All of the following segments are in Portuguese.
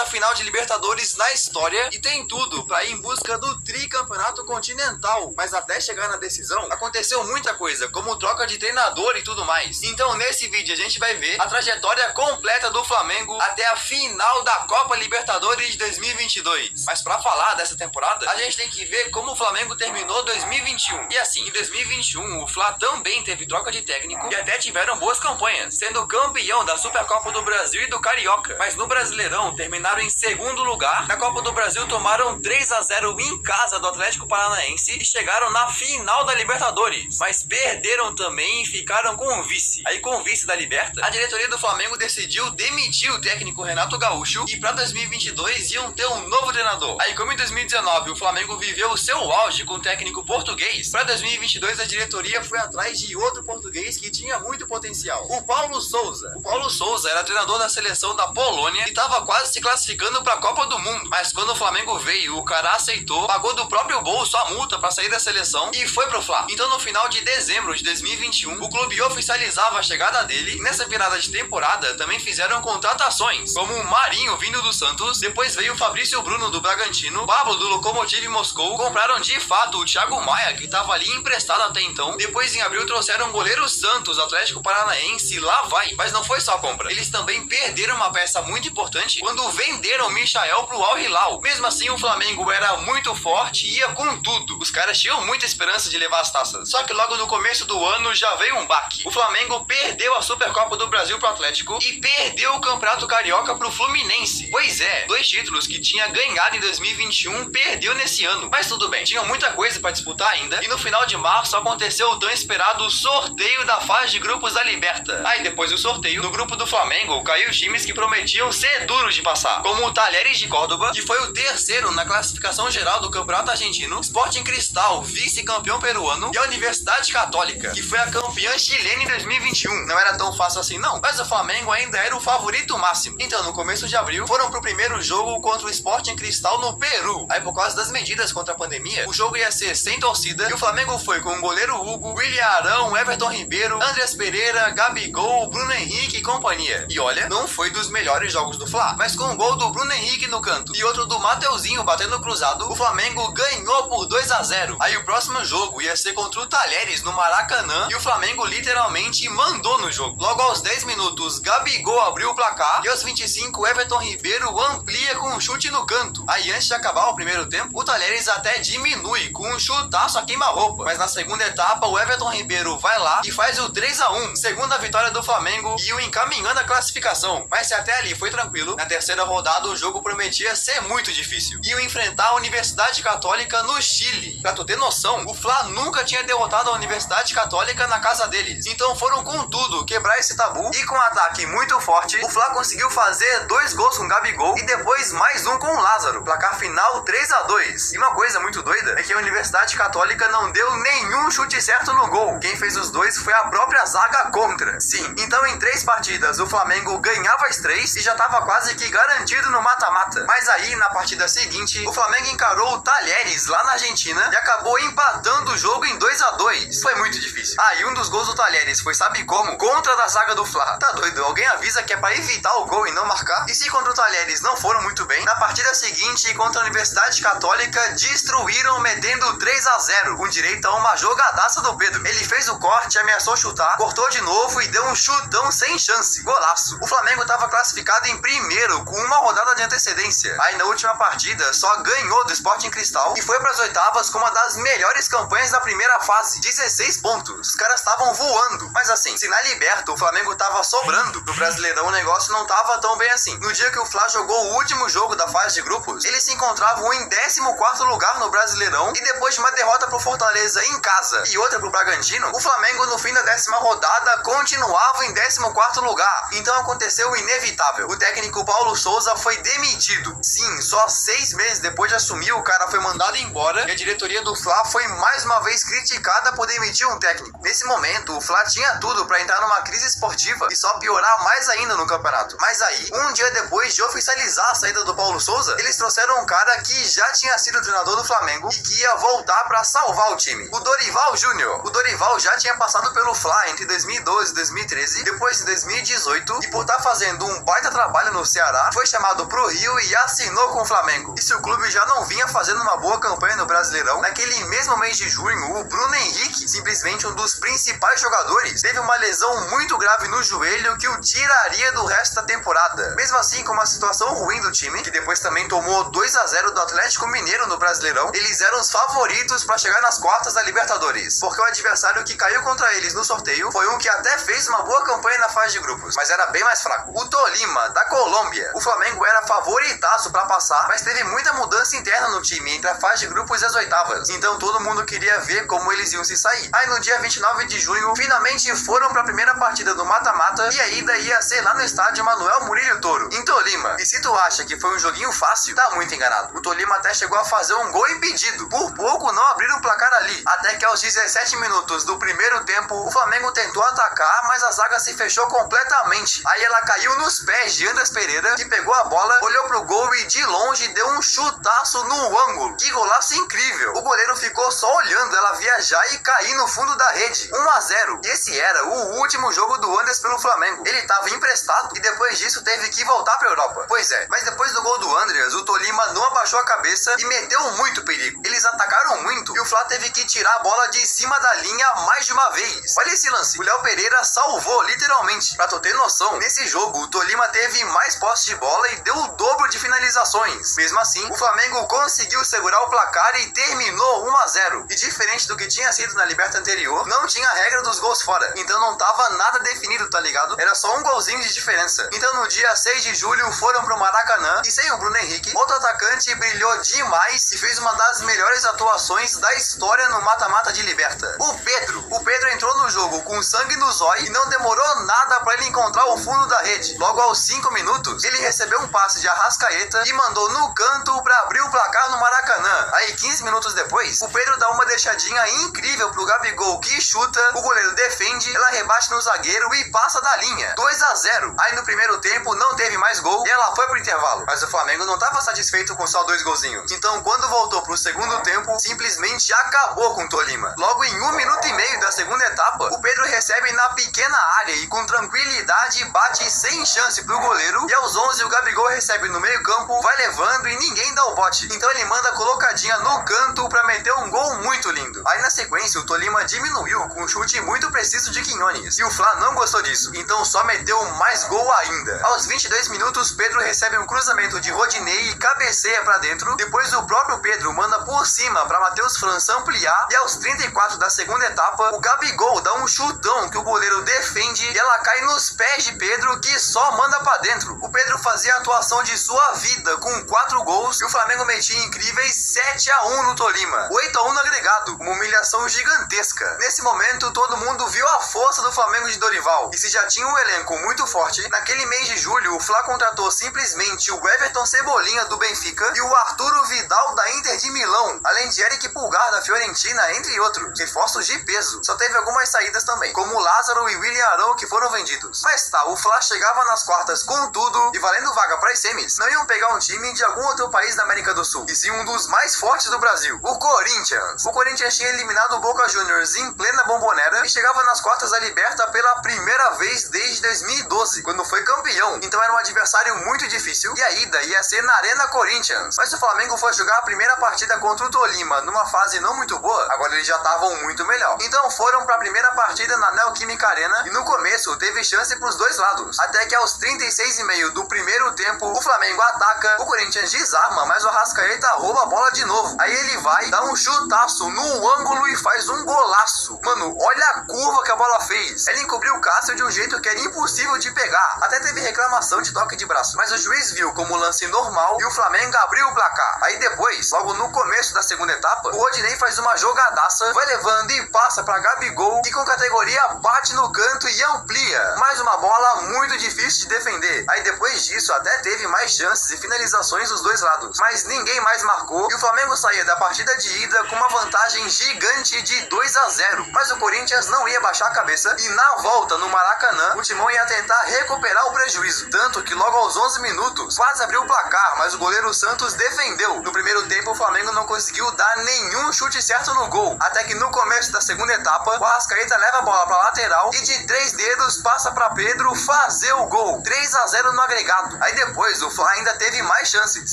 quarta final de Libertadores na história e tem tudo para ir em busca do tricampeonato continental. Mas até chegar na decisão, aconteceu muita coisa, como troca de treinador e tudo mais. Então nesse vídeo a gente vai ver a trajetória completa do Flamengo até a final da Copa Libertadores de 2022. Mas para falar dessa temporada, a gente tem que ver como o Flamengo terminou 2021. E assim, em 2021 o Fla também teve troca de técnico e até tiveram boas campanhas, sendo campeão da Supercopa do Brasil e do Carioca. Mas no Brasileirão terminaram em segundo lugar. Na Copa do Brasil tomaram 3-0 em casa do Atlético Paranaense e chegaram na final da Libertadores. Mas perderam também e ficaram com o vice. Aí com o vice da Liberta, a diretoria do Flamengo decidiu demitir o técnico Renato Gaúcho e para 2022 iam ter um novo treinador. Aí como em 2019 o Flamengo viveu o seu auge com o técnico português, para 2022 a diretoria foi atrás de outro português que tinha muito potencial, o Paulo Souza. O Paulo Souza era treinador da seleção da Polônia e estava quase se classificando para a Copa do Mundo. Mas quando o Flamengo veio, o cara aceitou, pagou do próprio bolso a multa para sair da seleção e foi pro Fla. Então no final de dezembro de 2021, o clube oficializava a chegada dele. E nessa virada de temporada também fizeram contratações, como o Marinho vindo do Santos, depois veio o Fabrício Bruno do Bragantino, Pablo do Lokomotiv Moscou, compraram de fato o Thiago Maia, que estava ali emprestado até então. Depois em abril trouxeram o goleiro Santos, Atlético Paranaense, e lá vai. Mas não foi só compra, eles também perderam uma peça muito importante quando venderam o Michael pro Al Hilal. Mesmo assim o Flamengo era muito forte e ia com tudo. Os caras tinham muita esperança de levar as taças. Só que logo no começo do ano já veio um baque. O Flamengo perdeu a Supercopa do Brasil pro Atlético e perdeu o Campeonato Carioca pro Fluminense. Pois é, 2 títulos que tinha ganhado em 2021 perdeu nesse ano. Mas tudo bem, tinha muita coisa para disputar ainda e no final de março aconteceu o tão esperado sorteio da fase de grupos da Liberta. Aí depois do sorteio, no grupo do Flamengo caiu times que prometiam ser duros de passar, como o Talleres de Córdoba, que foi o terceiro na classificação geral do Campeonato Argentino, Sporting Cristal, vice-campeão peruano, e a Universidade Católica, que foi a campeã chilena em 2021. Não era tão fácil assim não, mas o Flamengo ainda era o favorito máximo. Então no começo de abril foram pro primeiro jogo contra o Sporting Cristal no Peru. Aí por causa das medidas contra a pandemia, o jogo ia ser sem torcida e o Flamengo foi com o goleiro Hugo, William Arão, Everton Ribeiro, Andreas Pereira, Gabigol, Bruno Henrique e companhia. E olha, não foi dos melhores jogos do Fla, mas com um gol do Bruno Henrique no canto e outro do Mateuzinho batendo cruzado, o Flamengo ganhou por 2-0. Aí o próximo jogo ia ser contra o Talleres no Maracanã e o Flamengo literalmente mandou no jogo. Logo aos 10 minutos, Gabigol abriu o placar e aos 25, Everton Ribeiro amplia com um chute no canto. Aí antes de acabar o primeiro tempo, o Talleres até diminui com um chutaço a queima-roupa. Mas na segunda etapa, o Everton Ribeiro vai lá e faz o 3-1, segunda vitória do Flamengo e o encaminhando a classificação. Mas se até ali foi tranquilo, na terceira rodada o jogo prometia ser muito difícil. Iam enfrentar a Universidade Católica no Chile. Pra tu ter noção, o Fla nunca tinha derrotado a Universidade Católica na casa deles. Então foram com tudo quebrar esse tabu e com um ataque muito forte, o Fla conseguiu fazer 2 gols com Gabigol e depois mais um com o Lázaro. Placar final 3-2. E uma coisa muito doida é que a Universidade Católica não deu nenhum chute certo no gol. Quem fez os 2 foi a própria zaga contra. Sim, então em 3 partidas o Flamengo ganhava as 3 e já estava quase que garantido no mata-mata. Mas aí na partida seguinte, o Flamengo encarou o Talleres lá na Argentina e acabou empatando o jogo em 2-2. Foi muito difícil. E um dos gols do Talleres foi, sabe como? Contra da zaga do Fla. Tá doido? Alguém avisa que é pra evitar o gol e não marcar? E se contra o Talleres não foram muito bem, na partida seguinte contra a Universidade Católica destruíram metendo 3-0, com direito a uma jogadaça do Pedro. Ele fez o corte, ameaçou chutar, cortou de novo e deu um chutão sem chance. Golaço. O Flamengo estava classificado em primeiro com uma rodada de antecedência. Aí na última partida só ganhou do Sporting Cristal e foi para as oitavas com uma das melhores campanhas da primeira fase, 16 pontos. Os caras estavam voando. Mas assim, se na Liberta o Flamengo tava sobrando, no Brasileirão o negócio não tava tão bem assim. No dia que o Fla jogou o último jogo da fase de grupos, eles se encontravam em 14º lugar no Brasileirão e depois de uma derrota pro Fortaleza em casa e outra pro Bragantino, o Flamengo no fim da 10ª rodada continuava em 14º lugar. Então aconteceu o inevitável. O técnico Paulo Souza foi demitido. Sim, só 6 meses depois de assumir, o cara foi mandado embora e a diretoria do Fla foi mais uma vez criticada por demitir um técnico. Nesse momento, o Fla tinha tudo para entrar numa crise esportiva e só piorar mais ainda no campeonato. Mas aí, um dia depois de oficializar a saída do Paulo Souza, eles trouxeram um cara que já tinha sido treinador do Flamengo e que ia voltar pra salvar o time, o Dorival Júnior. O Dorival já tinha passado pelo Fla entre 2012 e 2013, depois em 2018, e por estar fazendo um baita trabalho no Ceará, foi chamado pro Rio e assinou com o Flamengo. E se o clube já não vinha fazendo uma boa campanha no Brasileirão, naquele mesmo mês de junho, o Bruno Henrique, simplesmente um dos principais jogadores, teve uma lesão muito grave no joelho que o tiraria do resto da temporada. Mesmo assim, com uma situação ruim do time, que depois também tomou 2-0 do Atlético Mineiro no Brasileirão, eles eram os favoritos para chegar nas quartas da Libertadores, porque o adversário que caiu contra eles no sorteio foi um que até fez uma boa campanha na fase de grupos, mas era bem mais fraco, o Tolima, da Colômbia. O Flamengo era favoritaço para passar, mas teve muita mudança interna no time entre a fase de grupos e as oitavas, então todo mundo queria ver como eles iam se sair. Aí no dia 29 de junho, finalmente foram para a primeira partida do mata-mata, e a ida ia ser lá no estádio Manuel Murillo Toro, em Tolima. E se tu acha que foi um joguinho fácil, tá muito enganado. O Tolima até chegou a fazer um gol impedido, por pouco não abriram o placar ali, até que aos 17 minutos do primeiro tempo, o Flamengo tentou atacar, mas a zaga se fechou completamente. Aí ela caiu nos pés de Andrés Pereira, que pegou a bola, olhou pro gol e de longe deu um chutaço no ângulo. Que golaço incrível! O goleiro ficou só olhando ela viajar e cair no fundo da rede. 1-0. Esse era o último jogo do Andrés pelo Flamengo. Ele estava emprestado e depois disso teve que voltar pra Europa. Pois é, mas depois do gol do Andrés, o Tolima não abaixou a cabeça e meteu muito perigo. Eles atacaram muito e o Fla teve que tirar a bola de cima da linha mais de uma vez. Olha esse lance. O Léo Pereira salvou, literalmente. Pra tu ter noção, nesse jogo, o Tolima teve mais posse de bola e deu o dobro de finalizações. Mesmo assim, o Flamengo conseguiu segurar o placar e terminou 1-0. E diferente do que tinha sido na Libertadores anterior, não tinha a regra dos gols fora. Então não tava nada definido, tá ligado? Era só um golzinho de diferença. Então no dia 6 de julho foram pro Maracanã e sem o Bruno Henrique, outro atacante brilhou demais e fez uma das melhores atuações da história no mata-mata de Liberta. O Pedro entrou no jogo com sangue no zóio e não demorou nada pra ele encontrar o fundo da rede. Logo aos 5 minutos, ele recebeu um passe de Arrascaeta e mandou no canto pra abrir o placar no Maracanã. Aí 15 minutos depois, o Pedro dá uma deixadinha incrível pro Gabigol que chuta, o goleiro defende, ela rebate no zagueiro e passa da linha. 2-0. Aí no primeiro tempo não teve mais gol e ela foi pro intervalo. Mas o Flamengo não tava satisfeito com só 2 golzinhos. Então quando voltou pro segundo tempo, simplesmente acabou com o Tolima. Logo em 1 minuto e meio da segunda etapa, o Pedro recebe na pequena área e com tranquilidade bate sem chance pro goleiro. E aos 11 o Gabigol recebe no meio campo, vai levando e ninguém dá o bote. Então ele manda colocadinha no canto pra meter um gol muito lindo. Aí na sequência o Tolima diminuiu com um chute muito preciso de Quiñones. E o Fla não gostou disso, então só meteu mais gol ainda. Aos 22 minutos, Pedro recebe um cruzamento de Rodinei e cabeceia pra dentro. Depois o próprio Pedro manda por cima pra Matheus França ampliar. E aos 34 da segunda etapa, o Gabigol dá um chutão que o goleiro defende e ela cai nos pés de Pedro, que só manda pra dentro. O Pedro fazia a atuação de sua vida com 4 gols e o Flamengo metia incríveis 7-1 no Tolima. 8-1 no agregado, uma humilhação gigantesca. Nesse momento, todo mundo viu a força do Flamengo de Dorival. E se já tinha um elenco muito forte, naquele mês de julho, o Fla contratou simplesmente o Everton Cebolinha do Benfica e o Arturo Vidal da Inter de Milão, além de Eric Pulgar da Fiorentina, entre outros. Reforços de peso. Só teve algumas saídas também, como Lázaro e William Arão, que foram vendidos. Mas tá, o Fla chegava nas quartas com tudo e valendo vaga para as semis. Não iam pegar um time de algum outro país da América do Sul, e sim um dos mais fortes do Brasil, o Corinthians. O Corinthians tinha eliminado o Boca Juniors em plena Bombonera e chegava nas quartas da Liberta pela primeira vez desde 2012, quando foi campeão. Então era um adversário muito difícil e a ida ia ser na Arena Corinthians. Mas o Flamengo foi jogar a primeira partida contra o Tolima numa fase não muito boa, agora eles já estavam muito melhor. Então foram para a primeira partida na Neoquímica Arena e no começo teve chance pros dois lados. Até que aos 36,5 do primeiro tempo, o Flamengo ataca, o Corinthians desarma, mas o Arrascaeta rouba a bola de novo. Aí ele vai, dá um chutaço no ângulo e faz um golaço. Mano, olha a curva que a bola fez. Ele encobriu o Cássio de um jeito que era impossível de pegar. Até teve reclamação de toque de braço, mas o juiz viu como lance normal e o Flamengo abriu o placar. Aí depois, logo no começo da segunda etapa, o Rodinei faz uma jogadaça, vai levando e passa pra Gabigol, que com categoria bate no canto e amplia. Mais uma bola muito difícil de defender. Aí depois disso até teve mais chances e finalizações dos dois lados, mas ninguém mais marcou e o Flamengo saía da partida de ida com uma vantagem gigante de 2-0. Mas o Corinthians não ia baixar a cabeça e na volta no Maracanã o Timão ia tentar recuperar o prejuízo, tanto que logo aos 11 minutos quase abriu abriu o placar, mas o goleiro Santos defendeu. No primeiro tempo, o Flamengo não conseguiu dar nenhum chute certo no gol, até que no começo da segunda etapa, o Arrascaeta leva a bola para lateral e de 3 dedos passa para Pedro fazer o gol. 3-0 no agregado. Aí depois, o Fla ainda teve mais chances,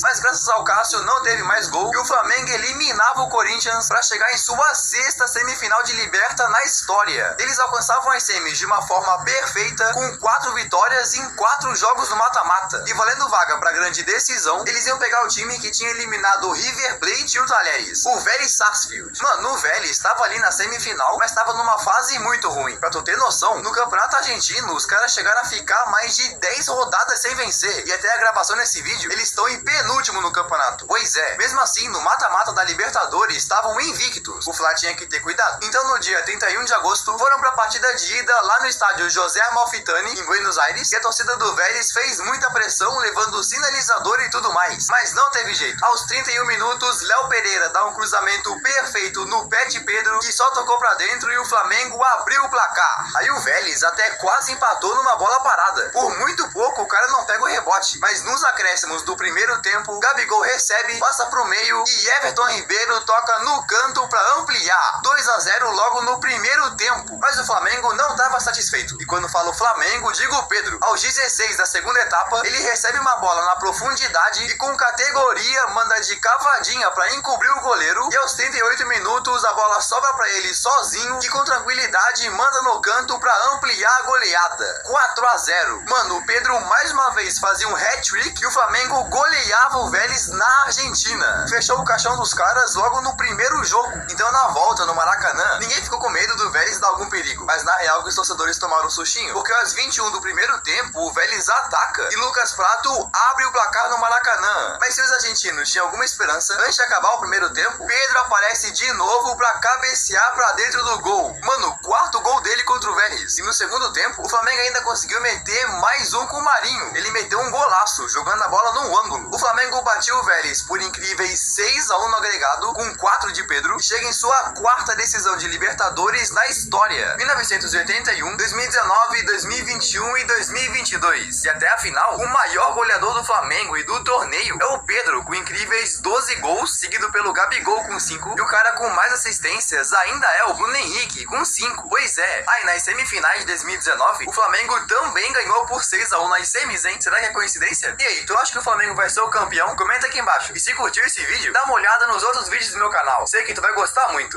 mas graças ao Cássio não teve mais gol e o Flamengo eliminava o Corinthians para chegar em sua 6ª semifinal de Liberta na história. Eles alcançavam as semis de uma forma perfeita, com 4 vitórias em 4 jogos no mata-mata. E valendo vaga para grande decisão, eles iam pegar o time que tinha eliminado o River Plate e o Talheres, o Vélez Sarsfield. Mano, o Vélez estava ali na semifinal, mas estava numa fase muito ruim. Pra tu ter noção, no Campeonato Argentino, os caras chegaram a ficar mais de 10 rodadas sem vencer. E até a gravação nesse vídeo, eles estão em penúltimo no campeonato. Pois é, mesmo assim, no mata-mata da Libertadores, estavam invictos. O Fla tinha que ter cuidado. Então, no dia 31 de agosto, foram pra partida de ida lá no estádio José Amalfitani, em Buenos Aires, e a torcida do Vélez fez muita pressão, levando sinalizador e tudo mais. Mas não teve jeito. Aos 31 minutos, Léo Pereira dá um cruzamento perfeito no pé de Pedro, que só tocou pra dentro e o Flamengo abriu o placar. Aí o Vélez até quase empatou numa bola parada. Por muito pouco, o cara não pega o rebote. Mas nos acréscimos do primeiro tempo, Gabigol recebe, passa pro meio e Everton Ribeiro toca no canto pra ampliar. 2-0 logo no primeiro tempo. Mas o Flamengo não estava satisfeito. E quando falo Flamengo, digo Pedro. Aos 16 da segunda etapa, ele recebe uma bola na profundidade e com categoria manda de cavadinha pra encobrir o goleiro. E aos 38 minutos, a bola sobra pra ele sozinho e com tranquilidade manda no canto pra ampliar a goleada. 4-0. Mano, o Pedro mais uma vez fazia um hat-trick e o Flamengo goleava o Vélez na Argentina. Fechou o caixão dos caras logo no primeiro jogo. Então na volta no Maracanã, ninguém ficou com medo do Vélez dar algum perigo. Mas na real os torcedores tomaram um sustinho, porque aos 21 do primeiro tempo, o Vélez ataca e Lucas Prato abre o placar no Maracanã. Mas se os argentinos tinham alguma esperança, antes de acabar o primeiro tempo, Pedro aparece de novo pra cabecear pra dentro do gol. Mano, 4º gol dele contra o Vélez. E no segundo tempo, o Flamengo ainda conseguiu meter mais um com o Marinho. Ele meteu um golaço, jogando a bola no ângulo. O Flamengo bateu o Vélez por incríveis 6-1 no agregado, com 4 de Pedro, e chega em sua 4ª decisão de Libertadores na história. 1981, 2019, 2021 e 2022. E até a final, o maior goleador do Flamengo e do torneio é o Pedro, com incríveis 12 gols, seguido pelo Gabigol com 5, e o cara com mais assistências ainda é o Bruno Henrique, com 5. Pois é, aí nas semifinais de 2019, o Flamengo também ganhou por 6-1 nas semis, hein? Será que é coincidência? E aí, tu acha que o Flamengo vai ser o campeão? Comenta aqui embaixo. E se curtiu esse vídeo, dá uma olhada nos outros vídeos do meu canal. Sei que tu vai gostar muito.